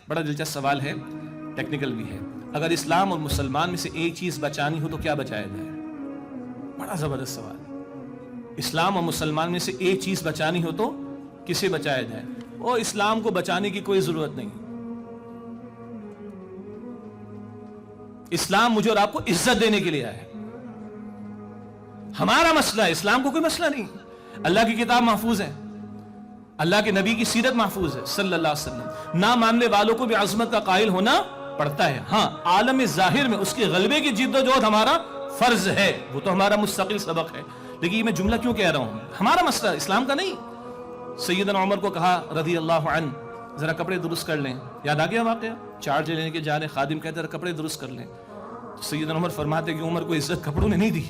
بڑا دلچسپ سوال ہے، ٹیکنیکل بھی ہے. اگر اسلام اور مسلمان میں سے ایک چیز بچانی ہو تو کیا بچایا جائے؟ بڑا زبردست سوال. اسلام اور مسلمان میں سے ایک چیز بچانی ہو تو کسے بچایا جائے؟ اور اسلام کو بچانے کی کوئی ضرورت نہیں. اسلام مجھے اور آپ کو عزت دینے کے لیے آیا ہے. ہمارا مسئلہ ہے، اسلام کو کوئی مسئلہ نہیں. اللہ کی کتاب محفوظ ہے، اللہ کے نبی کی سیرت محفوظ ہے صلی اللہ علیہ وسلم. نہ ماننے والوں کو بھی عظمت کا قائل ہونا پڑتا ہے. ہاں، عالم ظاہر میں اس کے غلبے کی جد و جہد ہمارا فرض ہے، وہ تو ہمارا مستقل سبق ہے. لیکن یہ میں جملہ کیوں کہہ رہا ہوں؟ ہمارا مسئلہ اسلام کا نہیں. سیدنا عمر کو کہا رضی اللہ عنہ ذرا کپڑے درست کر لیں. یاد آ گیا واقعہ؟ چارج لینے کے جا رہے، خادم کہتے ذرا کپڑے درست کر لیں. سیدنا عمر فرماتے کہ عمر کو عزت کپڑوں نے نہیں دی،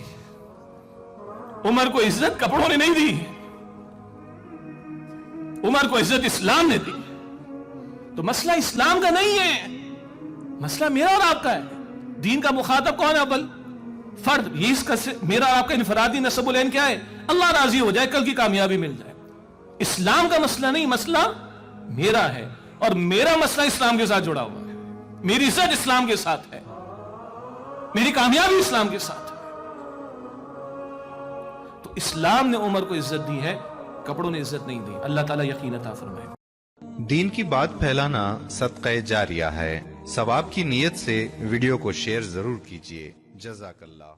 عمر کو عزت کپڑوں نے نہیں دی، عمر کو عزت اسلام نے دی. تو مسئلہ اسلام کا نہیں ہے، مسئلہ میرا اور آپ کا ہے. دین کا مخاطب کون ہے؟ اول فرد. یہ اس کا میرا اور آپ کا انفرادی نسب العین کیا ہے؟ اللہ راضی ہو جائے، کل کی کامیابی مل جائے. اسلام کا مسئلہ نہیں، مسئلہ میرا ہے، اور میرا مسئلہ اسلام کے ساتھ جڑا ہوا ہے. میری عزت اسلام کے ساتھ ہے، میری کامیابی اسلام کے ساتھ ہے. تو اسلام نے عمر کو عزت دی ہے، کپڑوں نے عزت نہیں دی. اللہ تعالیٰ یقین عطا فرمائے. دین کی بات پھیلانا صدقہ جاریہ ہے. ثواب کی نیت سے ویڈیو کو شیئر ضرور کیجیے. جزاک اللہ.